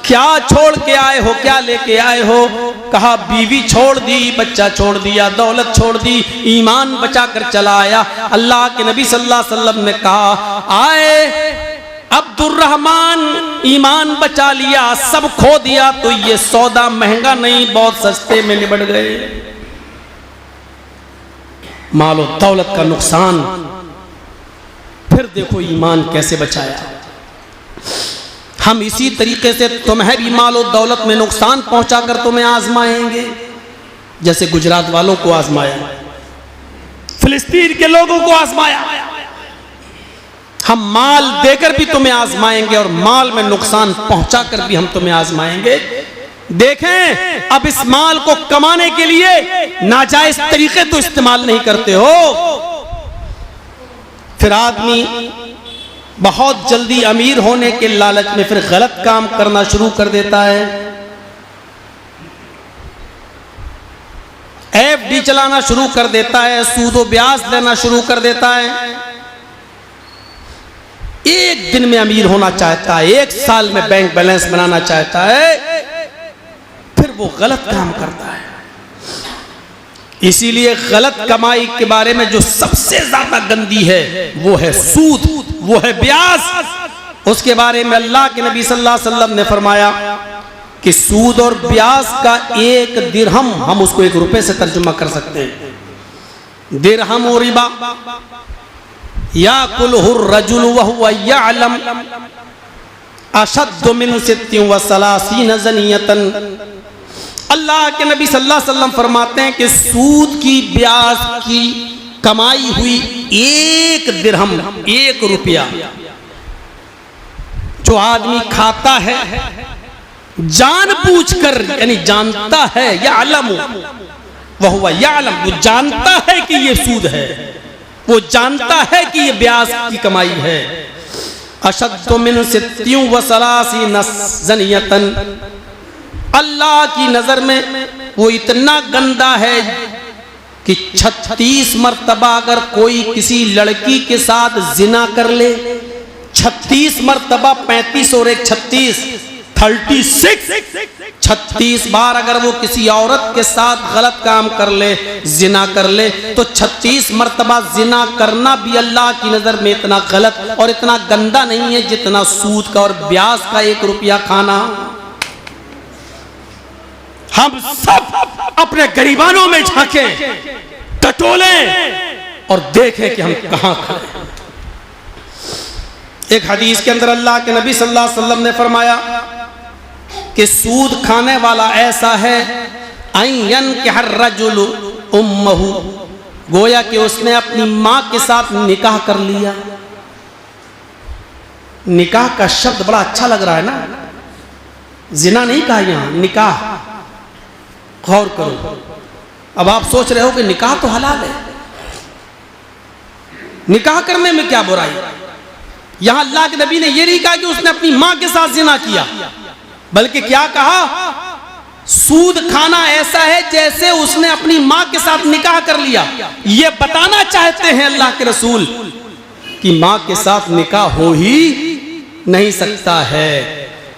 क्या छोड़ के आए हो, क्या लेके आए हो? कहा, बीवी छोड़ दी, बच्चा छोड़ दिया, दौलत छोड़ दी, ईमान बचा कर चला आया। अल्लाह के नबी सल्लल्लाहु अलैहि वसल्लम ने कहा, आए अब्दुर्रहमान, ईमान बचा लिया, सब खो दिया तो ये सौदा महंगा नहीं, बहुत सस्ते में निबट गए। मालो दौलत का नुकसान, फिर देखो ईमान कैसे बचाया। हम इसी तरीके से तुम्हें भी मालो दौलत में नुकसान पहुंचाकर तुम्हें आजमाएंगे, जैसे गुजरात वालों को आजमाया, फिलिस्तीन के लोगों को आजमाया। हम माल देकर भी तुम्हें आजमाएंगे और माल में नुकसान पहुंचाकर भी हम तुम्हें आजमाएंगे। देखें, अब इस माल को कमाने के लिए नाजायज तरीके तो इस्तेमाल नहीं करते हो। फिर आदमी बहुत जल्दी अमीर होने के लालच में फिर गलत काम करना शुरू कर देता है। एफडी चलाना शुरू कर देता है, सूदो ब्याज लेना शुरू कर देता है। एक दिन में अमीर होना चाहता है, एक साल में बैंक बैलेंस बनाना चाहता है, फिर वो गलत काम करता है। इसीलिए गलत कमाई के बारे में जो सबसे ज्यादा गंदी है वो है सूद, वो है ब्याज। उसके बारे में अल्लाह के नबी सल्लल्लाहु अलैहि वसल्लम ने फरमाया कि सूद और ब्याज का एक दिरहम, हम उसको 1 रुपए से तर्जुमा कर सकते हैं। दिरहम और रिबा, याकुलुहुर रजुल वहुव यअलम अशद्दु मिन 36 ज़नियतन। अल्लाह के नबी सल्लल्लाहु अलैहि वसल्लम फरमाते हैं कि सूद की, ब्याज की कमाई हुई 1 दिरहम, 1 रुपया जो आदमी खाता है जानबूझकर, यानी जानता है, यअलम वहुव यअलम, वो जानता है कि ये सूद है, वो जानता है कि ये ब्याज की कमाई है। अशद्दु मिन 36 ज़नियतन, अल्लाह की नजर में वो इतना गंदा है कि 36 मर्तबा अगर कोई किसी लड़की के साथ जिना कर ले, 36 मर्तबा, 35 और 1 36, 36 बार अगर वो किसी औरत के साथ गलत काम कर ले, जिना कर ले, तो 36 मर्तबा जिना करना भी अल्लाह की नजर में इतना गलत और इतना गंदा नहीं है जितना सूद का और ब्याज का 1 रुपया खाना। हम सब अपने गरीबानों में झांके, टटोले और देखें कि हम कहां खड़े। एक हदीस के अंदर अल्लाह के नबी सल्लल्लाहु अलैहि वसल्लम ने फरमाया कि सूद खाने वाला ऐसा है, अयन के हर रजुल उम्महु, गोया कि उसने अपनी मां के साथ निकाह कर लिया। निकाह का शब्द बड़ा अच्छा लग रहा है ना, जिना नहीं कहा यहां, निकाह। गौर करो। अब आप सोच रहे हो कि निकाह तो हलाल है, निकाह करने में क्या बुराई? यहां अल्लाह के नबी ने यह नहीं कहा कि उसने अपनी मां के साथ जिना किया, बल्कि क्या कहा, सूद खाना ऐसा है जैसे उसने अपनी मां के साथ निकाह कर लिया। ये बताना चाहते हैं अल्लाह के रसूल कि मां के साथ निकाह हो ही नहीं सकता है।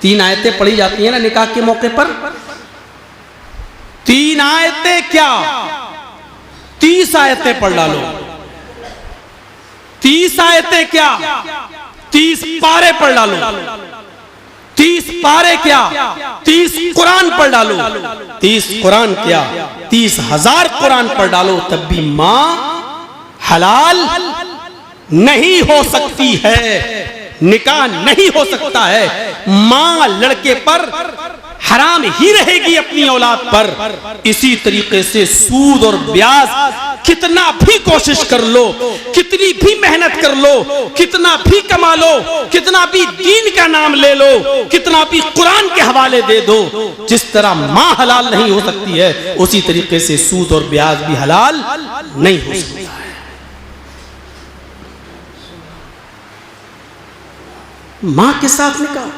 3 आयतें पढ़ी जाती हैं ना निकाह के मौके पर। 3 आयतें क्या, 30 आयतें पढ़ डालो। 30 आयतें क्या, 30 पारे पढ़ डालो। 30 पारे क्या, 30 कुरान पढ़ डालो। 30 कुरान क्या, 30,000 कुरान पढ़ डालो, तब भी मां हलाल नहीं हो सकती है, निकाह नहीं हो सकता है। मां लड़के पर हराम ही रहेगी अपनी औलाद पर। इसी तरीके से सूद और ब्याज कितना भी कोशिश कर लो, कितनी भी मेहनत कर लो, कितना भी कमा लो, कितना भी दीन का नाम ले लो, कितना भी कुरान के हवाले दे दो, जिस तरह मां हलाल नहीं हो सकती है उसी तरीके से सूद और ब्याज भी हलाल नहीं हो सकता है। मां के साथ निकाह,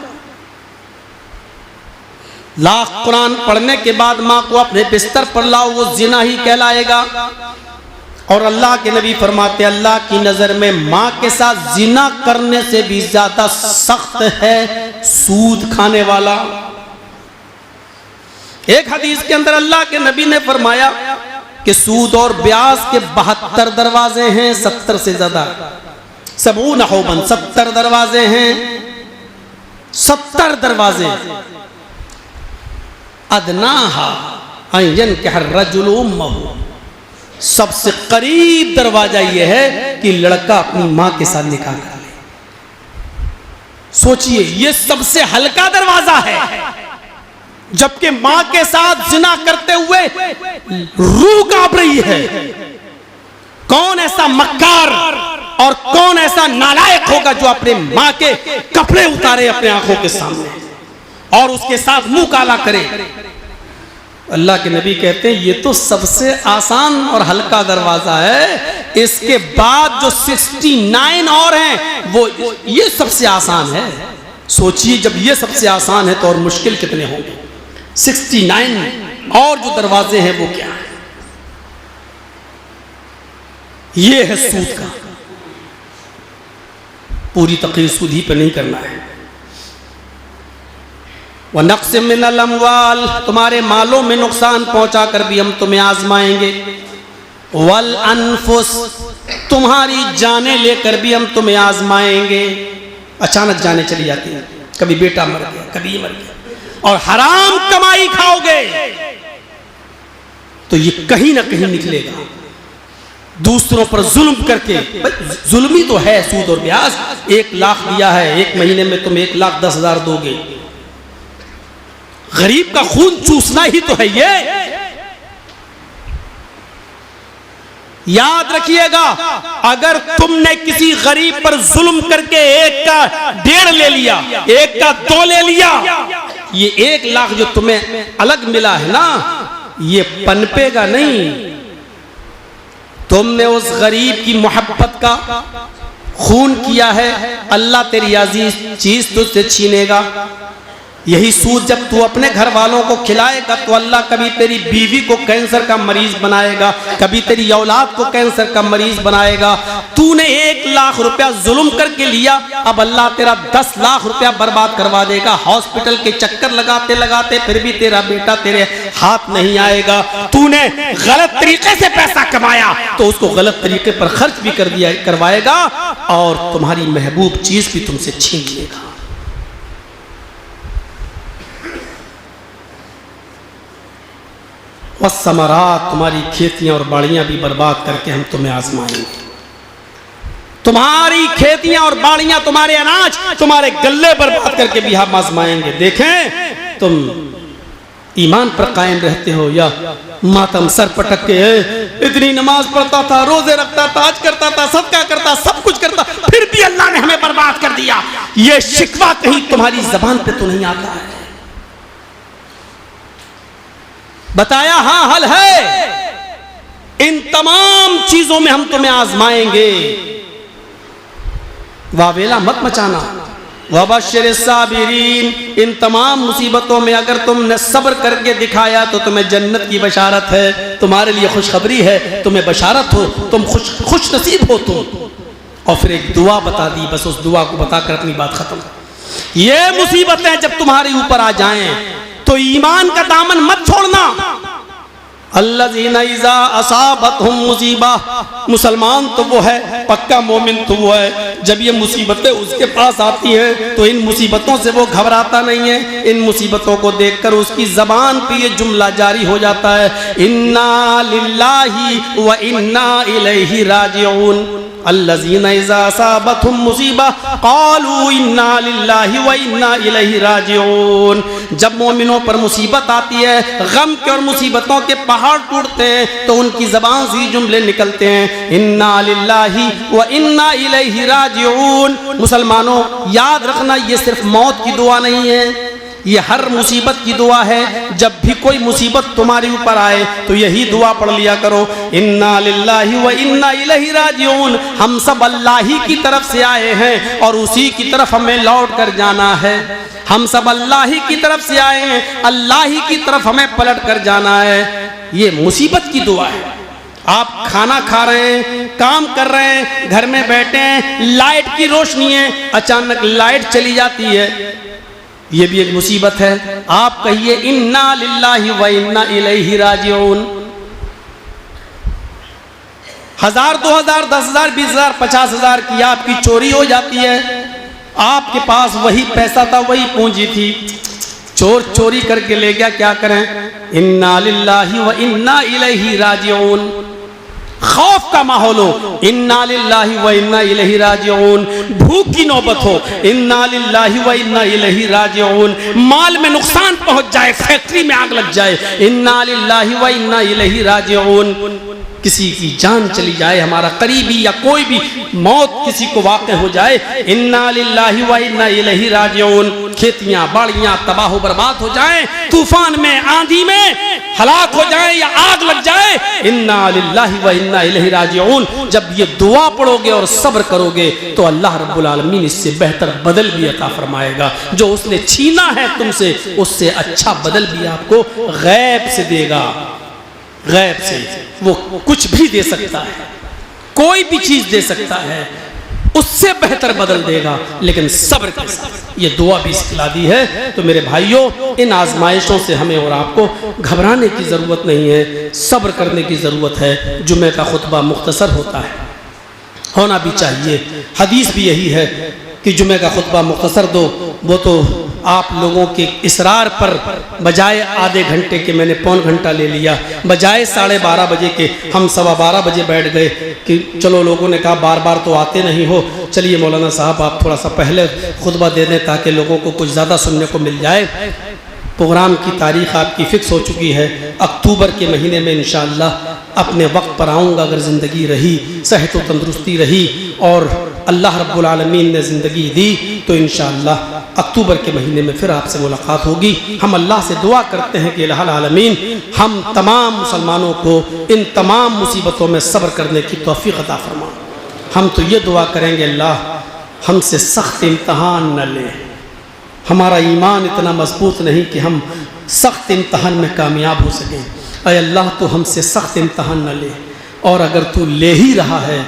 लाख कुरान पढ़ने के बाद मां को अपने बिस्तर पर लाओ, वो जिना ही कहलाएगा। और अल्लाह के नबी फरमाते अल्लाह की नजर में मां के साथ जिना करने से भी ज्यादा सख्त है सूद खाने वाला। एक हदीस के अंदर अल्लाह के नबी ने फरमाया कि सूद और ब्याज के 72 दरवाजे हैं, 70 से ज्यादा, 70 दरवाजे हैं, 70 दरवाजे। अदनाहा अयन के हर रजुल उम्महु, सबसे करीब दरवाजा यह है कि लड़का अपनी मां के साथ निकाह कर ले। सोचिए ये सबसे हल्का दरवाजा है, जबकि मां के साथ जिना करते हुए रूह कांप रही है। कौन ऐसा मक्कार और कौन ऐसा नालायक होगा जो अपने मां के कपड़े उतारे अपने आंखों के सामने और उसके साथ मुंह काला करे। अल्लाह के नबी कहते हैं ये तो सबसे आसान और हल्का दरवाजा है, इसके बाद जो 69 और हैं वो ये सबसे आसान है। सोचिए जब ये सबसे आसान है तो और मुश्किल कितने होंगे। 69 और जो दरवाजे हैं वो क्या है? ये है सूद का। पूरी तकरीर सूद ही पे नहीं करना है। व नक्स मिनल अमवाल, तुम्हारे मालों में नुकसान पहुंचा कर भी हम तुम्हें आजमाएंगे। वल अनफुस, तुम्हारी जाने लेकर भी हम तुम्हें आजमाएंगे। अचानक जाने चली जाती हैं, कभी बेटा मर गया, कभी मर गया, और हराम कमाई खाओगे तो ये कहीं ना कहीं निकलेगा। दूसरों पर जुल्म करके, जुल्म ही तो है सूद और ब्याज। 1 लाख दिया है, 1 महीने में तुम 1,10,000 दोगे। गरीब का खून चूसना ही तो है ये। याद रखिएगा, अगर तुमने किसी गरीब पर जुल्म करके 1 का 1.5 ले लिया, 1 का 2 ले लिया, ये 1 लाख जो तुम्हें अलग मिला है ना, ये पनपेगा नहीं। तुमने उस गरीब की मोहब्बत का खून किया है, अल्लाह तेरी अजीज चीज तुझसे छीनेगा। यही सूद जब तू अपने घर वालों को खिलाएगा तो अल्लाह कभी तेरी बीवी को कैंसर का मरीज बनाएगा, कभी तेरी औलाद को कैंसर का मरीज बनाएगा। तूने 1 लाख रुपया जुल्म करके लिया, अब अल्लाह तेरा 10 लाख रुपया बर्बाद करवा देगा। हॉस्पिटल के चक्कर लगाते लगाते फिर भी तेरा बेटा तेरे हाथ नहीं आएगा। तूने गलत तरीके से पैसा कमाया तो उसको गलत तरीके पर खर्च भी करवाएगा और तुम्हारी महबूब चीज भी तुमसे छीन लेगा। वस्समरात, तुम्हारी खेतियां और बाड़ियां भी बर्बाद करके हम तुम्हें आजमाएंगे। तुम्हारी खेतियां और बाड़ियां, तुम्हारे अनाज, तुम्हारे गल्ले बर्बाद करके भी हम आजमाएंगे। देखें तुम ईमान पर कायम रहते हो या मातम सर पटक के इतनी नमाज पढ़ता था, रोजे रखता था, हज करता था, सदका करता, सब कुछ करता, फिर भी अल्लाह ने हमें बर्बाद कर दिया। ये शिकवा कहीं तुम्हारी जबान पे तो नहीं आता है? बताया हाँ हल है। इन तमाम चीजों में हम तुम्हें आजमाएंगे। वावेला मत मचाना, वबश्शिर साबिरीन, इन तमाम मुसीबतों में अगर तुमने सब्र करके दिखाया तो तुम्हें जन्नत की बशारत है, तुम्हारे लिए खुशखबरी है, तुम्हें बशारत हो, तुम खुश नसीब हो तुम। और फिर एक दुआ बता दी, बस उस दुआ को बताकर अपनी बात खत्म। ये मुसीबतें जब तुम्हारे ऊपर आ जाएं तो ईमान का दामन मत छोड़ना। अल्लज़ीना इज़ा असाबतहुम मुसीबा, मुसलमान तो वो है, पक्का मोमिन तो वो है, जब ये मुसीबतें उसके पास आती हैं तो इन मुसीबतों से वो घबराता नहीं है। इन मुसीबतों को देखकर उसकी ज़बान पे ये जुमला जारी हो जाता है, इन्ना लिल्लाहि व इन्ना इलैहि राजिऊन। अल्लज़ीना इज़ा असाबतहुम मुसीबा क़ालू इन्ना लिल्लाहि व इन्ना इलैहि राजिऊन। जब मोमिनों पर मुसीबत आती है, गम के और मुसीबतों के पहाड़ टूटते हैं तो उनकी ज़बान से जुमले निकलते हैं, इन्ना लिल्लाहि व इन्ना इलैहि राजिऊन। मुसलमानों, याद रखना, ये सिर्फ मौत की दुआ नहीं है, ये हर मुसीबत की दुआ है। जब भी कोई मुसीबत तुम्हारे ऊपर आए तो यही दुआ पढ़ लिया करो, इन्ना लिल्लाहि व इन्ना इलैहि राजिऊन। हम सब अल्लाह ही की तरफ से आए हैं और उसी की तरफ हमें लौट कर जाना है। हम सब अल्लाह ही की तरफ से आए हैं, अल्लाह ही की तरफ हमें पलट कर जाना है। ये मुसीबत की दुआ है। आप खाना खा रहे हैं, काम कर रहे हैं, घर में बैठे हैं, लाइट की रोशनी है, अचानक लाइट चली जाती है, ये भी एक मुसीबत है। आप कहिए इन्ना लिल्लाहि व इन्ना इलैहि राजिऊन। 1000, 2000, 10,000, 20,000, 50,000 की आपकी चोरी हो जाती है। आपके पास वही पैसा था, वही पूंजी थी, चोर चोरी करके ले गया, क्या करें? इन्ना लिल्लाहि व इन्ना इलैहि राजिऊन। खौफ का माहौल हो, इन्ना लिल्लाहि व इन्ना इलैहि राजिऊन। भूख की नौबत हो, इन्ना लिल्लाहि व इन्ना इलैहि राजिऊन। माल में नुकसान पहुंच जाए, फैक्ट्री में आग लग जाए, इन्ना लिल्लाहि व इन्ना इलैहि राजिऊन। किसी की जान चली जाए, हमारा करीबी या कोई भी मौत किसी को वाक़े हो जाए, इन्ना लिल्लाहि व इन्ना इलैहि राजिऊन। खेतियां बाड़ियां तबाह बर्बाद हो जाएं, तूफान में, आंधी में हलाक हो जाए या आग लग जाए, इन्ना लिल्लाहि व इन्ना इलैहि राजिऊन। जब ये दुआ पढ़ोगे और सब्र करोगे तो अल्लाह रब्बुल आलमीन इससे बेहतर बदल भी अता फरमाएगा। जो उसने छीना है तुमसे, उससे अच्छा बदल भी आपको गैब से देगा। गैब से वो कुछ भी दे सकता है, कोई भी चीज दे सकता है, उससे बेहतर बदल देगा, लेकिन सब्र के साथ। ये दुआ भी सिखला दी है। तो मेरे भाइयों, इन आजमाइशों से हमें और आपको घबराने की ज़रूरत नहीं है, सब्र करने की ज़रूरत है। जुमे का खुतबा मुख्तसर होता है, होना भी चाहिए। हदीस भी यही है कि जुमे का खुतबा मुख्तसर दो। वो तो आप लोगों के इसरार पर बजाय आधे घंटे के मैंने पौन घंटा ले लिया, बजाय 12:30 बजे के हम 12:15 बजे बैठ गए कि चलो, लोगों ने कहा बार बार तो आते नहीं हो, चलिए मौलाना साहब आप थोड़ा सा पहले खुतबा दे दें ताकि लोगों को कुछ ज़्यादा सुनने को मिल जाए। प्रोग्राम की तारीख़ आपकी फ़िक्स हो चुकी है, अक्टूबर के महीने में इंशाअल्लाह अपने वक्त पर आऊँगा, अगर ज़िंदगी रही, सेहत व तंदुरुस्ती रही और अल्लाह रब्बुल आलमीन ने ज़िंदगी दी तो इंशाअल्लाह अक्टूबर के महीने में फिर आपसे मुलाकात होगी। हम अल्लाह से दुआ करते हैं कि इलाहुल आलमीन हम तमाम मुसलमानों को इन तमाम मुसीबतों में सब्र करने की तौफीक अता फरमा। हम तो ये दुआ करेंगे, अल्लाह हमसे सख्त इम्तहान न ले। हमारा ईमान इतना मजबूत नहीं कि हम सख्त इम्तहान में कामयाब हो सकें। अय अल्लाह, तो हमसे सख्त इम्तहान न ले, और अगर तू ले ही रहा है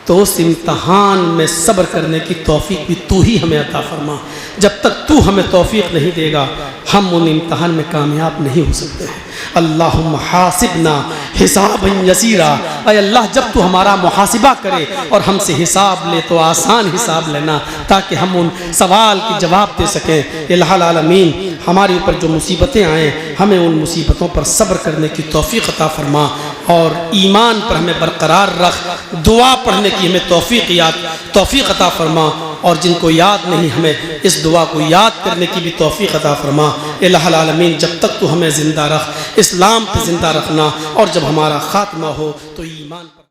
तो उस इम्तहान में सब्र करने की तौफीक भी तू ही हमें अता फरमा। जब तक तू हमें तौफीक नहीं देगा हम उन इम्तहान में कामयाब नहीं हो सकते हैं। अल्लाहुम्मा हासिबना हिसाबन यसीरा। अय अल्लाह, जब तू हमारा मुहासिबा करे और हमसे हिसाब ले तो आसान हिसाब लेना, ताकि हम उन सवाल की जवाब दे सकें। इलाहुल आलमीन, हमारे ऊपर जो मुसीबतें आएँ हमें उन मुसीबतों पर सब्र करने की तौफीक अता फरमा और ईमान पर हमें बरकरार रख। दुआ पढ़ने की हमें तौफीक अता फरमा, और जिनको याद नहीं हमें इस दुआ को याद करने की भी तौफीक अता फरमा। इलाहुल आलमीन, जब तक तू हमें ज़िंदा रख, इस्लाम पे ज़िंदा रखना, और जब हमारा खात्मा हो तो ईमान